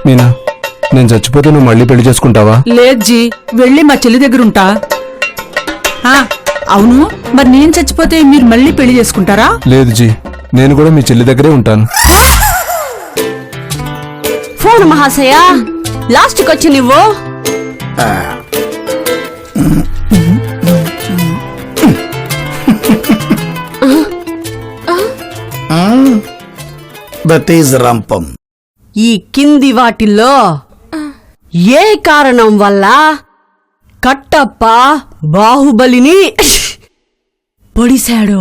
మీనా, నేను చచ్చిపోతే నువ్వు మళ్ళీ పెళ్లి చేసుకుంటావా? లేదు జీ, వెళ్ళి మా చెల్లి దగ్గర ఉంటా. అవును, మరి నేను చచ్చిపోతే మీరు మళ్ళీ పెళ్లి చేసుకుంటారా? లేదు జీ, నేను కూడా మీ చెల్లి దగ్గరే ఉంటాను. ఫోన్ మహాశయ, లాస్ట్కి వచ్చి నువ్వు దట్ ఈజ్ రంపం. ఈ కింది వాటిల్లో ఏ కారణం వల్ల కట్టప్ప బాహుబలిని పొడిశాడు?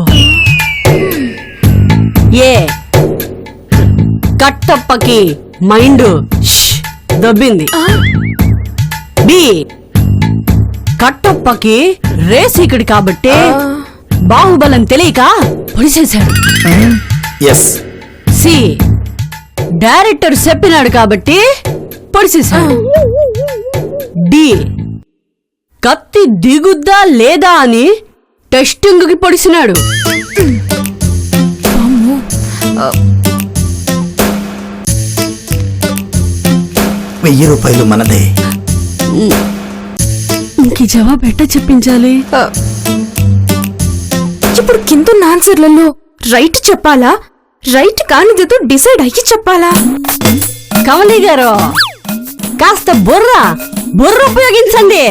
ఏ కట్టప్పకి మైండ్ దబ్బింది. బి కట్టప్పకి రేసికుడి కాబట్టి బాహుబలం తెలియక పొడిసేశాడు. ఎస్. సి డైరెక్టర్ చెప్పినాడు కాబట్టి పొడిసేశాడు. డి కత్తి దిగుద్దా లేదా అని టెస్టింగ్ కి పొడిసినాడు. ₹1000 మనదే. ఇంక జవాబు ఎట్ట చెప్పించాలి? ఇప్పుడు కిందున్న ఆన్సర్లలో రైట్ చెప్పాలా, రైట్ కానిదేదో డిసైడ్ అయ్యి చెప్పాలా? కమలి గారు, కాస్త బుర్ర ఉపయోగించండి.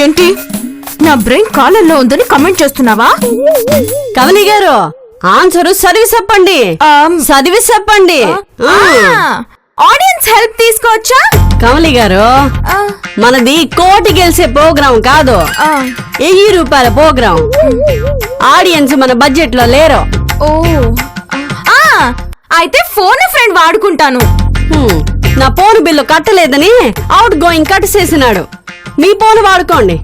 ఏంటి, నా బ్రెయిన్ కాలర్లో ఉందని కమెంట్ చేస్తున్నావా? కమలి గారు, ఆన్సర్ చదివి చెప్పండి. చదివి చెప్పండి. ఆడియన్స్ హెల్ప్ తీసుకోవచ్చా? కమలి గారు, మనది కోటి గెలిచే ప్రోగ్రాం కాదు, ₹1000 ప్రోగ్రాం. ఆడియన్స్ మన బడ్జెట్ లో లేరు. ఓ, అయితే ఫోన్ ఫ్రెండ్ వాడుకుంటాను. నా ఫోన్ బిల్లు కట్టలేదని అవుట్ గోయింగ్ కట్ చేసినాడు. మీ ఫోన్ వాడుకోండి.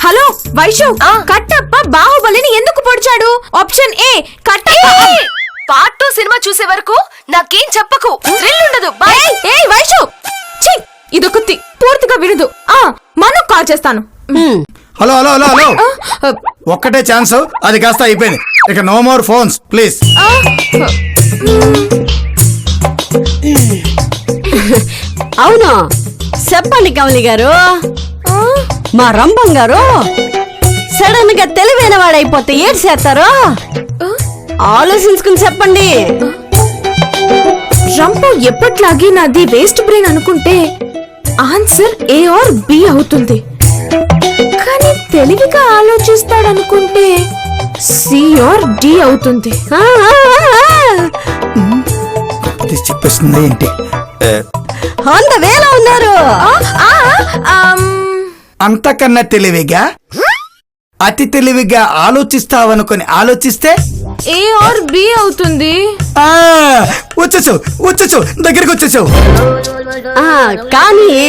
హలో వైషు, కట్టప్ప బాహుబలిని ఎందుకు పొడిచాడు? Option A Kattappa. పార్ట్ 2 సినిమా చూసే వరకు నాకేం చెప్పకు, థ్రిల్ ఉండదు. ఏయ్ వైషు, ఛీ, ఇదొకటి పూర్తిగా వినదు. మనం కాల్ చేస్తాను. హలో హలో హలో హలో, ఒక్కటే ఛాన్స్, అది కాస్త అయిపోయింది. ఇక నో మోర్ ఫోన్స్ ప్లీజ్. అవును, చెప్పండి కమలి గారు. మా రంభం గారు సడన్ గా తెలివైన వాడైపోతే ఏం చేస్తారో ఆలోచించుకుని చెప్పండి. రంపం ఎప్పట్లాగే నాది వేస్ట్ బ్రెయిన్ అనుకుంటే ఆన్సర్ ఏ ఆర్ బి అవుతుంది. కానీ తెలివిగా ఆలోచిస్తాడనుకుంటే సి ఆర్ డి అవుతుంది. చెప్పేస్తుంది ఏంటి? 100,000 ఉన్నారు. అంతకన్నా తెలివిగా, అతి తెలివిగా ఆలోచిస్తావనుకొని ఆలోచిస్తే ఏ ఆర్ బి అవుతుంది. వచ్చేసావు, దగ్గరికి వచ్చేసావు. కానీ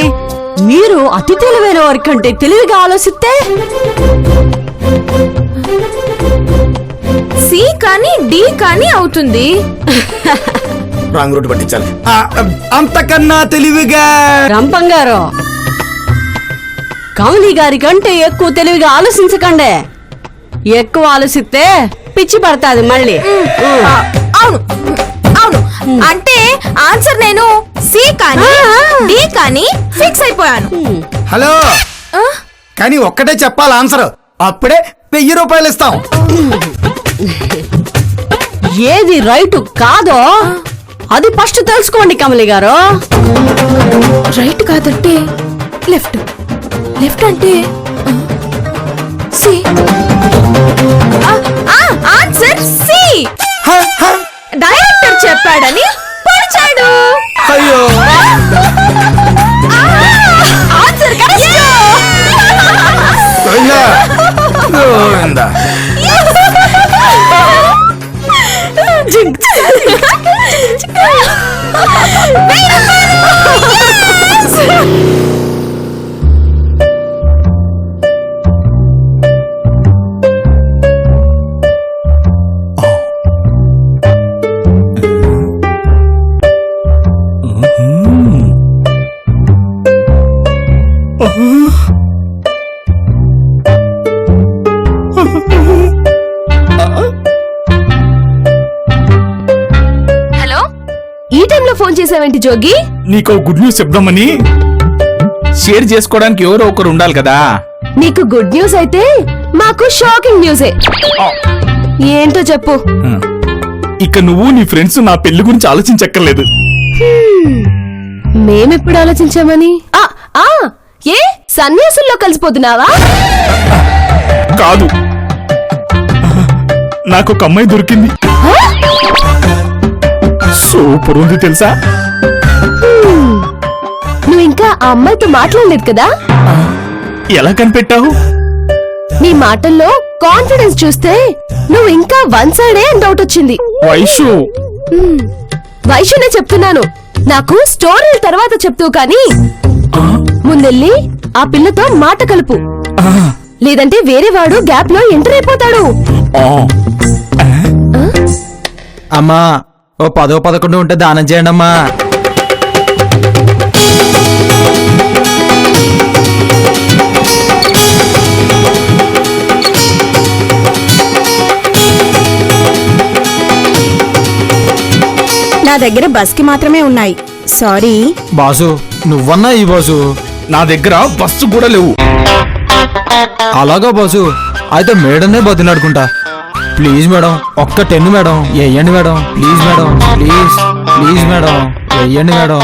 మీరు అతి తెలివైన వారి కంటే తెలివిగా ఆలోచిస్తే సి కానీ డి కానీ అవుతుంది. రాంగ్ రూట్ పట్టించాలి. అంతకన్నా తెలివిగా రంపం గారు, కమలి గారి కంటే ఎక్కువ తెలివిగా ఆలోచించకండి. ఎక్కువ ఆలోచిస్తే పిచ్చి పడతాది మళ్ళీ. అవును అవును, అంటే ఆన్సర్ నేను సి కానీ డి కానీ ఫిక్స్ అయిపోయాను. హలో, కానీ ఒక్కటే చెప్పాలి ఆన్సర్, అప్పుడే ₹1000 ఇస్తాం. ఏది రైట్ కాదో అది ఫస్ట్ తెలుసుకోండి కమలి గారు. రైట్ కాదంటే లెఫ్ట్, లెఫ్ట్ అంటే సి. Answer C. డైరెక్టర్ చెప్పాడని పొడిచాడు. అయ్యో, ఆన్సర్ కరెక్ట్. ఈ టైంలో ఫోన్ చేసావేంటి జోగి? నీకు గుడ్ న్యూస్ చెప్దామని. షేర్ చేసుకోవడానికి ఎవరో ఒకరు ఉండాలి కదా. నీకు గుడ్ న్యూస్ అయితే మాకు షాకింగ్ న్యూసే. ఏంటో చెప్పు. ఇక నువ్వు నీ ఫ్రెండ్స్ నా పెళ్లి గురించి ఆలోచించక్కర్లేదు. మేమెప్పుడు ఆలోచించామని? ఏ సన్యాసుల్లో కలిసిపోతున్నావా? కాదు, నాకు ఒక అమ్మాయి దొరికింది. సూపర్ ఉంది తెలుసా. నువ్వు ఇంకా ఆ అమ్మాయితో మాట్లాడలేదు కదా? ఎలా కనిపెట్టావు? నీ మాటల్లో కాన్ఫిడెన్స్ చూస్తే నువ్వు ఇంకా వన్ సైడే అని డౌట్ వచ్చింది. వైషు, వైషునే చెప్తున్నాను. నాకు స్టోరీల తర్వాత చెప్తూ కానీ ముందెళ్ళి ఆ పిల్లతో మాట కలుపు. లేదంటే వేరే వాడు గ్యాప్ లో ఎంటర్ అయిపోతాడు. అమ్మా ఓ 10, 11 ఉంటే దానం చేయండి అమ్మా. నా దగ్గర బస్ కి మాత్రమే ఉన్నాయి, సారీ. బాసు నువ్వన్నా ఈ బాసు. నా దగ్గర బస్సు కూడా లేవు. అలాగా బాసు, అయితే మేడంనే బతిలాడుకుంటా. ప్లీజ్ మేడం, ఒక్క 10 మేడం వేయండి madam. Please madam, please please madam వేయండి మేడం.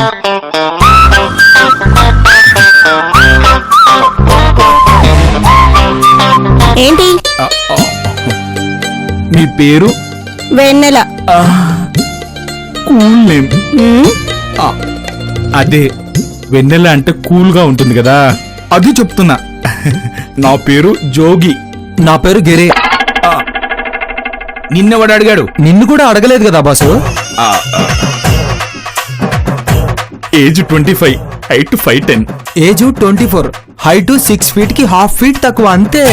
ఏంటి? మీ పేరు? వెన్నెల. Cool name. అదే వెన్నెల అంటే కూల్ గా ఉంటుంది కదా, అది చెప్తున్నా. నా పేరు జోగి. నా పేరు గిరి. నిన్నెవడు అడిగాడు? నిన్ను కూడా అడగలేదు కదా boss. Age 25, height 5'10". Age 24, height 6 feet కి ½ ఫీట్ తక్కువ అంతే.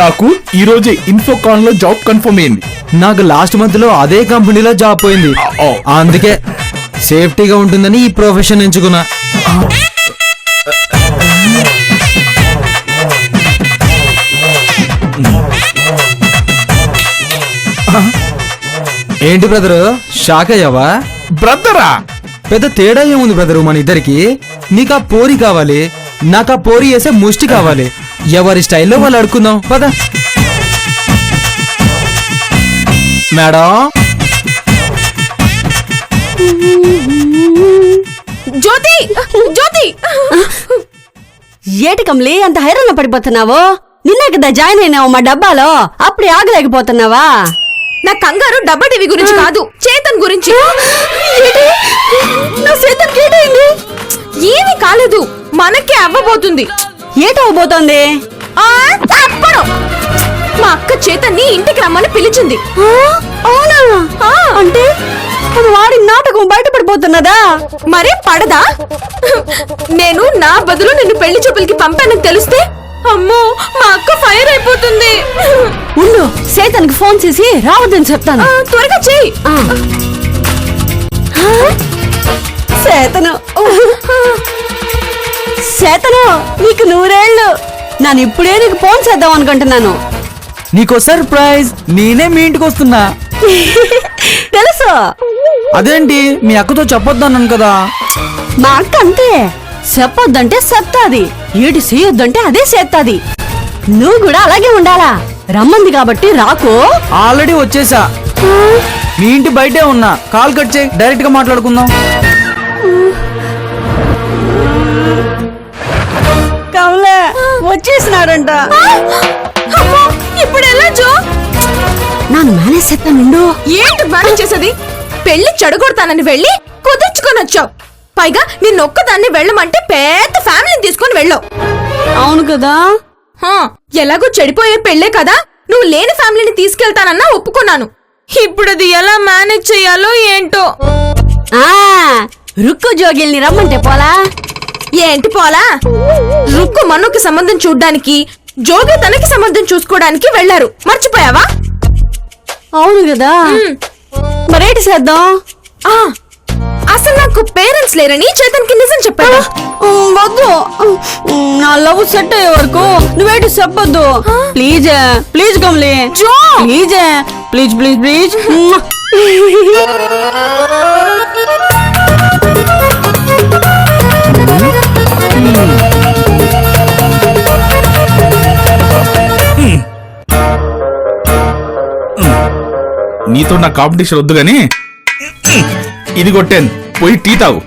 నాకు ఈ రోజే ఇన్ఫోకాన్ లో జాబ్ కన్ఫర్మ్ అయింది. నాకు లాస్ట్ మంత్ లో అదే కంపెనీలో జాబ్ పోయింది. అందుకే సేఫ్టీగా ఉంటుందని ఈ ప్రొఫెషన్ ఎంచుకున్నా. ఏంటి బ్రదరు, షాక్ అయ్యావా? బ్రదరా? పెద్ద తేడా ఏముంది బ్రదరు మన ఇద్దరికి? నీకా పోరి కావాలి, నాకా పోరి వేసే ముష్టి కావాలి. ఎవరి స్టైల్లో వాళ్ళు అడుకుందాం పద. మేడం జ్యోతి, జ్యోతి. ఏటి కమలి అంత హైరాణ పడిపోతున్నావు? నిన్నే కదా జాయిన్ అయినావు మా డబ్బాలో, అప్పుడే ఆగలేకపోతున్నావా? నా కంగారు డబ్బా టీవీ గురించి కాదు, చేతన్ గురించి. నా చేతన్ కేటైంది? ఏమీ కాలేదు, మనకే అవ్వబోతుంది. ఏటవబోతోంది? మా అక్క చేతన్ని ఇంటికి రమ్మని పిలిచింది. అవునా? అంటే అది వాడి నాటకం బయటపడిపోతున్నదా? మరే పడదా? నేను నా బదులు నిన్ను పెళ్లి చూపులకి పంపానని తెలిస్తే అమ్మో మా అక్క ఫైర్ అయిపోతుంది. ఉండు, సేతన్కి ఫోన్ చేసి రావద్దని చెప్తాను. త్వరగా చెయ్యి. సేతను, సేతను నీకు 100 ఏళ్ళు. నన్ను ఇప్పుడే నీకు ఫోన్ చేద్దాం అనుకుంటున్నాను. నీకో సర్ప్రైజ్, నేనే మీ ఇంటికి వస్తున్నా. తెలుసు. అదేంటి మీ అక్కతో చెప్పొద్దన్నాను కదా. మా అక్క అంతే, చెప్పొద్దంటే చెప్తాది, ఏటి చేయొద్దంటే అదే చేస్తాది. నువ్వు కూడా అలాగే ఉండాలా. రమ్మంది కాబట్టి రాకు. ఆల్రెడీ వచ్చేసా, మీ ఇంటి బయటే ఉన్నా. కాల్ కట్ చేయి, డైరెక్ట్ గా మాట్లాడుకుందాం. కమలే వచ్చేసినాడంట. ఇప్పుడు ఎలా జో? నన్ను మేనేజ్ చేస్తానుండు. ఏంటి మేనేజ్ చేసేది? పెళ్లి చెడగొడతానని వెళ్ళి కుదుర్చుకొని వచ్చావు. పైగా నిన్నొక్కదాన్ని వెళ్ళమంటే పెద్ద ఫ్యామిలీని తీసుకొని వెళ్ళావు. అవును కదా. ఎలాగో చెడిపోయే పెళ్లే కదా, నువ్వు లేని ఫ్యామిలీని తీసుకెళ్తానన్నా ఒప్పుకున్నాను. ఇప్పుడు అది ఎలా మేనేజ్ చెయ్యాలో ఏంటో. రుక్కు జోగిల్ని రమ్మంటే పోలా? ఏంటి పోలా? రుక్కు మనుకి సంబంధం చూడ్డానికి, జోగి తనకి సంబంధం చూసుకోవడానికి వెళ్లారు, మర్చిపోయావా? అవును కదా. మరేటి చేద్దాం? అసలు నాకు పేరెంట్స్ లేరని చేతన్కి నిజం చెప్పాడు. వద్దు, నా లవ్ సెట్ అయ్యే వరకు నువ్వేటి చెప్పొద్దు. Please please Kamali, please please please please. నీతో నా కాంపిటీషన్ వద్దు గాని ఇది కొట్టాను, పోయి టీ తాగు.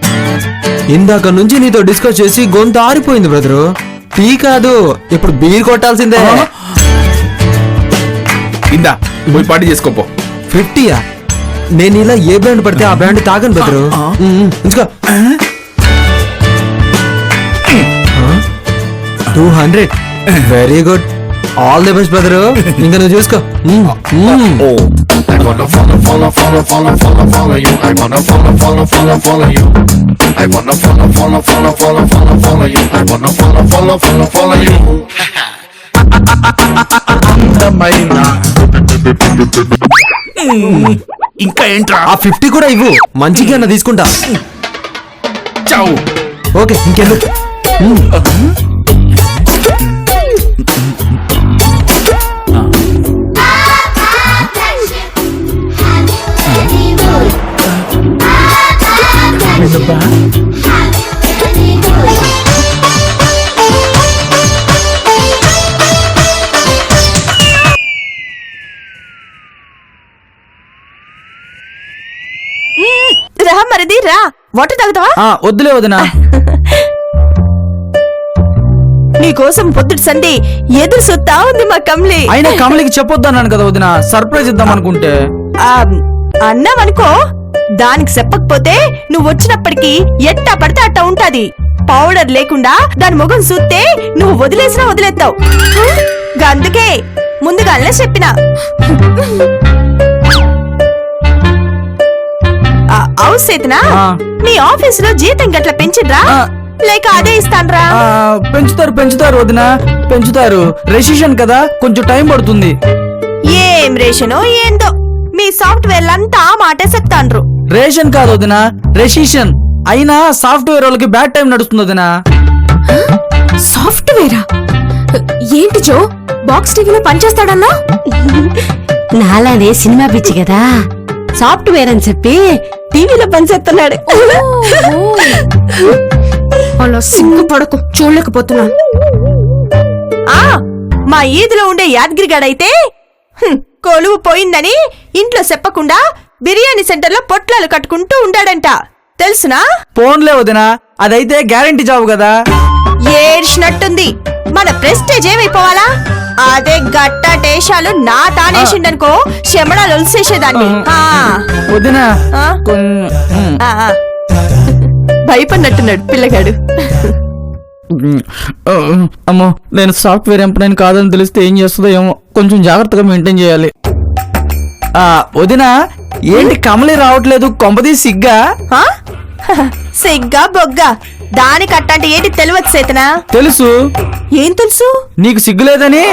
ఇందాక నుంచి నీతో డిస్కస్ చేసి గొంతు ఆరిపోయింది బ్రదరు. టీ కాదు, ఇప్పుడు బీర్ కొట్టాల్సిందే. ఇందా పోయి పార్టీ చేసుకోపో. 50యా? నేను ఇలా ఏ బ్రాండ్ పడితే ఆ బ్రాండ్ తాగను బ్రదరు. ఉంచుకో. 200. Very good, all the best brother. ఇంకా నువ్వు చూసుకో. ఓ I wanna follow you. I wanna follow you. I wanna follow you. I wanna follow you. ఇంకా ఏంట్రా? ఆ 50 కూడా ఇవ్వు, మంచిగా అన్న తీసుకుంటా. చావు. ఓకే, ఇంకెందుకు. రా మరిది రా, వాటర్ తాగుతావా? వద్దులే వదినా. నీకోసం పొద్దుటి సంధి ఎదురు సుత్తా ఉంది మా కమ్లి. అయినా కమలికి చెప్పొద్దన్నాను కదా వదినా, సర్ప్రైజ్ ఇద్దాం అనుకుంటే. అన్నావనుకో, దానికి చెప్పకపోతే నువ్వు వచ్చినప్పటికీ ఎట్టా పడితే అట్టా ఉంటాది. పౌడర్ లేకుండా దాని ముఖం చూస్తే నువ్వు వదిలేసినా వదిలేస్తావు. అందుకే ముందుగానే చెప్పినా. అవును సేతనా, నీ ఆఫీస్ లో జీతం గట్ల పెంచిద్రా లేక అదే ఇస్తాన్రా? పెంచుతారు వదినా, పెంచుతారు. రెసిషన్ కదా, కొంచెం టైం పడుతుంది. ఏం రేషనో ఏందో, మీ సాఫ్ట్వేర్ అంతా మాటే చెప్తాండ్రు. రేషన్ కాదు వదినా, రెసిషన్. అయినా సాఫ్ట్వేర్ వాళ్ళకి బ్యాడ్ టైం నడుస్తుంది వదినా. సాఫ్ట్వేరా? ఏంటి జో, బాక్స్ టీవీలో పనిచేస్తాడన్నా? నాలానే సినిమా పిచ్చి కదా, సాఫ్ట్వేర్ అని చెప్పి టీవీలో పనిచేస్తున్నాడు. అలా సిగ్గుపడకు, చూడలేకపోతున్నాను. మా ఈదిలో ఉండే యాదగిరిగాడైతే కొలువు పోయిందని ఇంట్లో చెప్పకుండా బిర్యానీ సెంటర్ లో పొట్లాలు కట్టుకుంటూ ఉండాడంట, తెలుసునా? ఫోన్లే వదినా, అదైతే గ్యారంటీ జాబ్ కదా. ఏడ్చినట్టుంది. మన ప్రెస్టేజ్ ఏమైపోవాలా? అదే గట్ట టేషాలు నా తానేసిండనుకో, శమడాలు ఒలిసేసేదాన్ని. వదినా భయపడినట్టున్నాడు పిల్లగాడు. అమ్మో, నేను సాఫ్ట్వేర్ ఎంప్లాయ్ కాదని తెలిస్తే ఏం చేస్తుందో ఏమో, కొంచెం జాగ్రత్తగా మెయింటైన్ చేయాలి. వదినా, ఏంటి కమలి రావట్లేదు? కొంపది సిగ్గా? సిగ్గా బొగ్గా దానికి అట్టాంటి ఏంటి తెలియదు సేతనా? తెలుసు. ఏం తెలుసు? నీకు సిగ్గులేదని.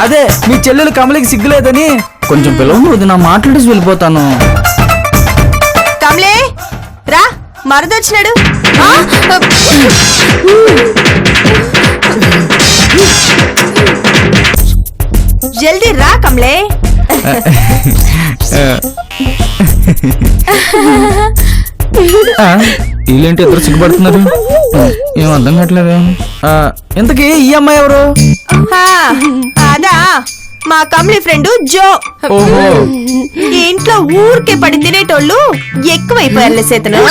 అదే మీ చెల్లెలు కమలికి సిగ్గులేదని. కొంచెం పిలవను వదినా, మాట్లాడేసి వెళ్ళిపోతాను. కమలే రా, మరదొచ్చినాడు. జల్దీ రా కమలే. వీళ్ళేంటి ఇద్దరు సిగ్గుపడుతున్నారు? ఏం అర్థం కావట్లేదు. ఇంతకీ ఈ అమ్మాయి ఎవరు? అదా మా కమలి ఫ్రెండ్ జో. ఓహో, ఈ ఇంట్లో ఊరికే పడి తినేటోళ్ళు ఎక్కువైపోయారులే సేతను.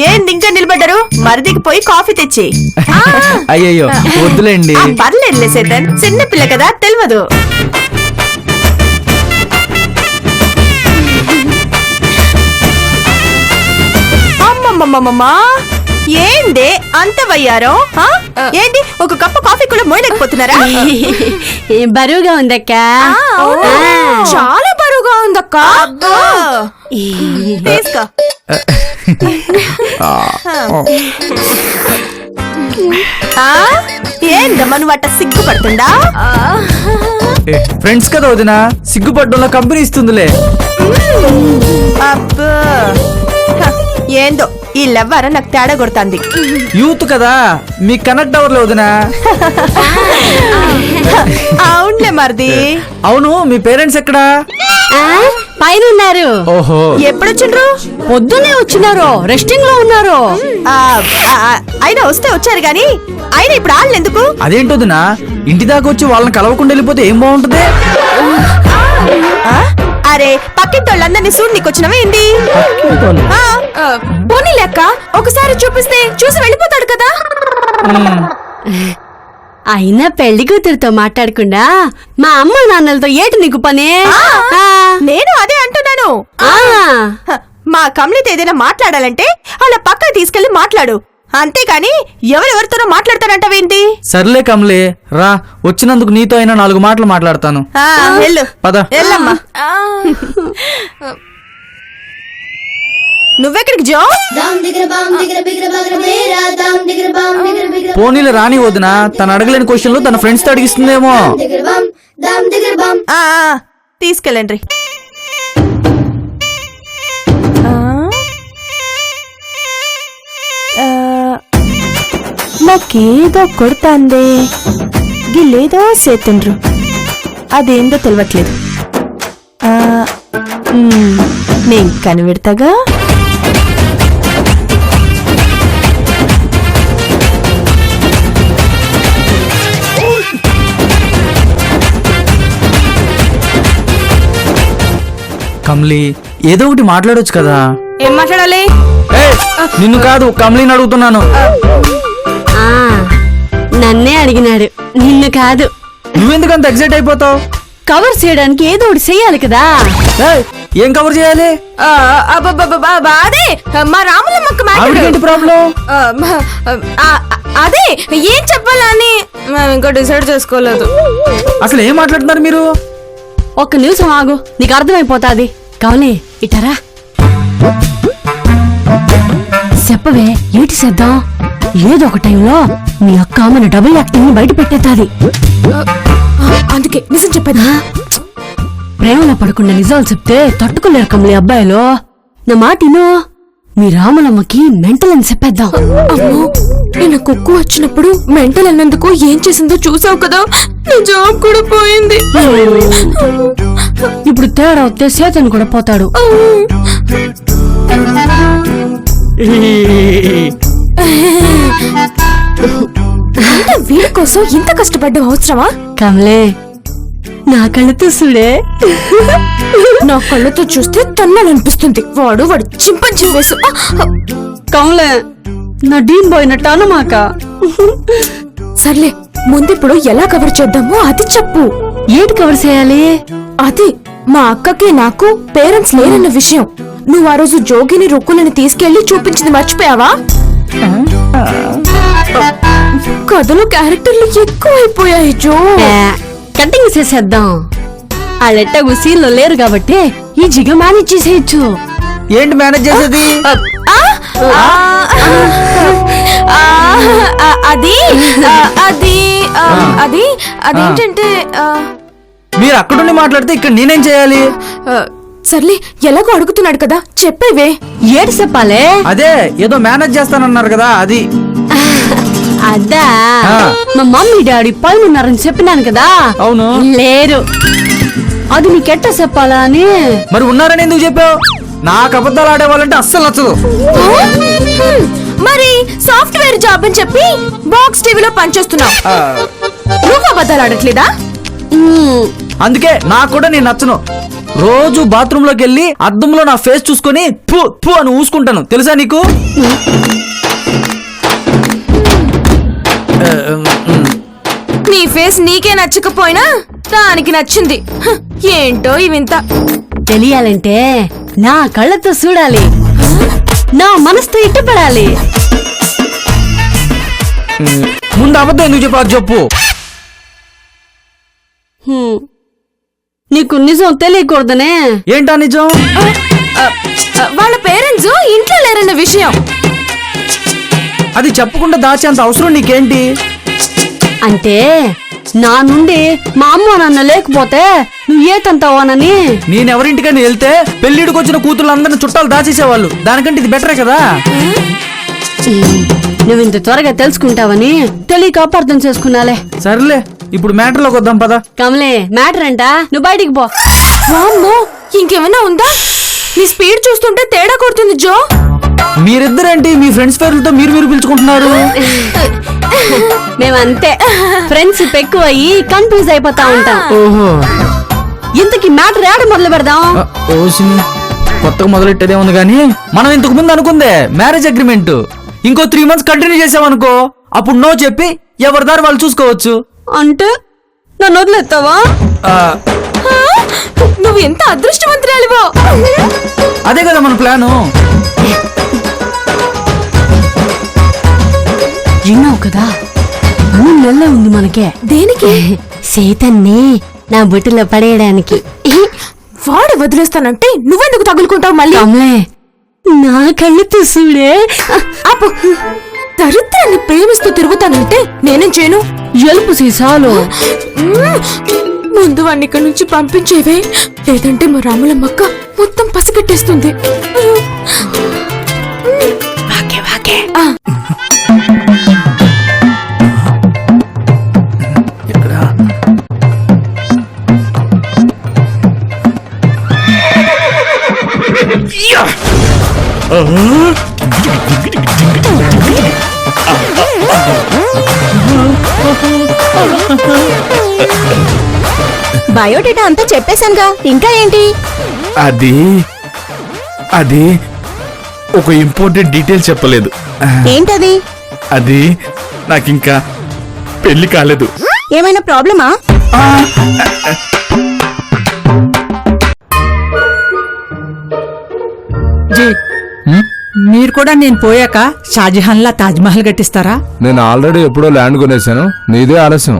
ఏంది ఇంకా నిలబడ్డారు? మరిదికి పోయి కాఫీ తెచ్చి. అయ్యయ్యో వద్దులేండి. పర్లేదులే సేతన్, చిన్న పిల్ల కదా, తెలియదు. అమ్మమ్మమ్మమ్మా, ఏందే అంత వయ్యారో? ఏంటి ఒక కప్పు కాఫీ కూడా మోయలేకపోతున్నారా? బరువుగా ఉందక్క. చాలా బరువుగా ఉందక్క. తీసుకో. ఏందమ్మా నువ్వు అట్ట సిగ్గుపడుతుందా? ఫ్రెండ్స్ కదా వదినా, సిగ్గుపడ్డంలో కంపెనీ ఇస్తుందిలే. అబ్బా, ఏందో ఈ లవ్వార నాకు తేడా కొడుతుంది. యూత్ కదా, మీకు కనెక్ట్ అవర్లే వదినా. అవునులే మరిది. అవును, మీ పేరెంట్స్ ఎక్కడా? పైన ఉన్నారు. ఓహో, ఎప్పుడొచ్చిండ్రు? పొద్దున్నే వచ్చినారు, రెస్టింగ్ లో ఉన్నారు. అయినా వస్తే వచ్చారు గాని, అయినా ఇప్పుడు వాళ్ళు ఎందుకు? అదేంటొదినా, ఇంటి దాకా వచ్చి వాళ్ళని కలవకుండా వెళ్ళిపోతే ఏం బాగుంటది? అరే పక్కింటి వాళ్ళందరినీ చూడు నీకు వచ్చినవా ఏంది పోనీ లెక్క ఒకసారి చూపిస్తే చూసి వెళ్ళిపోతాడు కదా. అయినా పెళ్లి కూతురుతో మాట్లాడకుండా మా అమ్మ నాన్నలతో ఏటి నీకు పనే? నేను అదే అంటున్నాను. మా కమలితో ఏదైనా మాట్లాడాలంటే అలా పక్కన తీసుకెళ్లి మాట్లాడు, అంతేకాని ఎవరెవరితోనో మాట్లాడతానంటావేంటి? సర్లే కమలే, రా, వచ్చినందుకు నీతో అయినా 4 మాటలు మాట్లాడతాను. వెళ్ళు పద. వెళ్ళమ్మా. నువ్వెక్కడికి జో? పోనీలు రాని వదినా, తను అడగలేని క్వశ్చన్లు తన ఫ్రెండ్స్ తో అడిగిస్తుందేమో. తీసుకెళ్ళండి. నాకేదో కొడుతాందే, గిల్లేదో సేతుండ్రు, అదేందో తెలియట్లేదు. నేను కనిపెడతాగా. కమలి, ఏదో ఒకటి మాట్లాడొచ్చు కదా. ఏం మాట్లాడాలి? నిన్ను కాదు, కమలిని అడుగుతున్నాను. నన్నే అడిగినాడు, నిన్ను కాదు. నువ్వెందుకంత ఎగ్జైట్ అయిపోతావు? కవర్ చేయడానికి ఏదో ఒకటి చెయ్యాలి కదా. ఏం కవర్ చేయాలి? అదే మా రాములమ్మకి ఏంటి ప్రాబ్లం? అదే ఏం చెప్పాలని మేము ఇంకా డిసైడ్ చేసుకోలేదు. అసలు ఏం మాట్లాడుతున్నారు మీరు? ఒక్క నిమిషం ఆగు, నీకు అర్థమైపోతాది. కావాలి ఇటారా, చెప్పవే ఏటి చేద్దాం? ఏదో ఒక టైంలో మీ అక్క మన డబుల్ యాక్టింగ్ బయట పెట్టేతాది. అందుకే నిజం చెప్పేదా? ప్రేమలో పడకుండా నిజాలు చెప్తే తట్టుకోలేరు కమలి అబ్బాయిలో. నా మాటినో, మీ రాములమ్మకి మెంటల్ అని చెప్పేద్దాం. అమ్మో, నేను కుక్కు వచ్చినప్పుడు మెంటల్ అన్నందుకు ఏం చేసిందో చూసావు కదా, నా జాబ్ కూడా పోయింది. ఇప్పుడు తేడా వస్తే సేతను కూడా పోతాడు. వీడి కోసం ఇంత కష్టపడ్డం అవసరమా? కమలే, నా కళ్ళతో చూడే. నా కళ్ళతో చూస్తే తన్నాలనిపిస్తుంది. వాడు చింపంచి వేసు. కమలే, నా డీన్ పోయినట్టు అనమాక. సర్లే, ముందిప్పుడు ఎలా కవర్ చేద్దామో అది చెప్పు. ఏంటి కవర్ చేయాలి? అది మా అక్కకి నాకు పేరెంట్స్ లేరన్న విషయం. నువ్వు ఆ రోజు జోగిని రుక్కులని తీసుకెళ్లి చూపించింది మర్చిపోయావా? కథలో క్యారెక్టర్లు ఎక్కువైపోయాయి జో. కటింగ్ చేసేద్దాం. వాళ్ళెట్టగు సీన్లో లేరు కాబట్టి ఈజీగా మేనేజ్ చేసేయచ్చు. ఏంటి మేనేజ్ చేసేది? అది అది అది అదేంటంటే మీరు అక్కడుండి మాట్లాడితే ఇక్కడ నేనేం చేయాలి? సర్లే, ఎలాగో అడుగుతున్నాడు కదా, చెప్పేవే. ఏడు చెప్పాలే? అదే ఏదో మేనేజ్ చేస్తానన్నారు కదా, అది. అదా, మా మమ్మీ డాడీ పైన ఉన్నారని చెప్పినాను కదా. అవును. లేరు. అది నీకెట్ట చెప్పాలా అని. మరి ఉన్నారని ఎందుకు చెప్పావు? నాకు అబద్ధాలు ఆడేవాళ్ళంటే అస్సలు నచ్చదు. మరి సాఫ్ట్వేర్ జాబ్ అని చెప్పి బాక్స్ టీవీలో పనిచేస్తున్నావు, నువ్వు అబద్ధాలు ఆడట్లేదా? అందుకే నాకు కూడా నేను నచ్చను. రోజు బాత్రూమ్ లోకి వెళ్ళి అద్దంలో నా ఫేస్ చూసుకొని ఫు ఫు అని ఊసుకుంటాను, తెలుసా నీకు? నీ ఫేస్ నీకే నచ్చకపోయినా దానికి నచ్చింది. ఏంటో ఇవింత. తెలియాలంటే నా కళ్ళతో చూడాలి, నా మనసుతో ఇష్టపడాలి. ముందు అబద్ధం ఎందుకు చెప్పాలి చెప్పు. నీకు నిజం తెలియకూడదనే. ఏంటా నిజం? వాళ్ళ పేరెంట్స్ ఇంట్లో లేరన్న విషయం. అది చెప్పకుండా దాచేంత అవసరం నీకేంటి? అంటే నా నుండి మా అమ్మ నాన్న లేకపోతే నువ్వు ఏతంతావానని. నేనెవరింటికని వెళ్తే పెళ్లిడికి వచ్చిన కూతుళ్ళందరిని చుట్టాలు దాచేసేవాళ్ళు. దానికంటే ఇది బెటరే కదా. నువ్వు ఇంత త్వరగా తెలుసుకుంటావని తెలియక అపార్థం చేసుకున్నాలే. సర్లే, ఇప్పుడు మ్యాటర్లోకి వద్దాం పద. కమలే, మ్యాటర్ అంట, నువ్వు బయటికి పో. వామ్మో, ఇంకేమైనా ఉందా? నీ స్పీడ్ చూస్తుంటే తేడా కొడుతుంది జో. మీరిద్దరేంటి మీ ఫ్రెండ్స్ పేర్లతో మీరు పిలుచుకుంటున్నారు? మేమంతే, ఫ్రెండ్స్ ఎక్కువ అయ్యి కన్ఫ్యూజ్ అయిపోతా ఉంటాం. ఓహో, ఇంతకి మ్యాటర్ ఏడ మొదలు పెడదాం? ఓసిని కొత్తగా మొదలెట్టేదే ఉంది కానీ మనం ఇంతకు ముందు అనుకుందే మ్యారేజ్ అగ్రిమెంట్ ఇంకో 3 months కంటిన్యూ చేసామనుకో అప్పుడు నో చెప్పి ఎవరి దారి వాళ్ళు చూసుకోవచ్చు. అంటే నన్ను వదిలేస్తావా? నువ్వు ఎంత అదృష్టవంతురాలివో. అదే కదా మన ప్లాను. విన్నావు కదా 3 నెలలే ఉంది మనకే. దేనికి? సీతన్ని నా బుట్టలో పడేయడానికి. వాడు వదిలేస్తానంటే నువ్వెందుకు తగులుకుంటావు మళ్ళీ? కమలే నా కళ్ళతో చూడే. అప్పు దరిద్రాన్ని ప్రేమిస్తూ తిరుగుతానంటే నేనేం చేయను? ఎలుపు సీసాలు. ముందు వాడిని ఇక్కడి నుంచి పంపించేవే, లేదంటే మా రాములమ్మక్క మొత్తం పసిగట్టేస్తుంది. బయోడేటా అంతా చెప్పేశానుగా, ఇంకా ఏంటి? అది ఒక ఇంపార్టెంట్ డీటెయిల్ చెప్పలేదు. ఏంటది? అది నాకింకా పెళ్లి కాలేదు. ఏమైనా ప్రాబ్లమా? జీ మీరు కూడా నేను పోయాక షాజహాన్లా తాజ్మహల్ కట్టిస్తారా? నేను ఆల్రెడీ ఎప్పుడో ల్యాండ్ కొనేసాను, నీదే ఆలస్యం.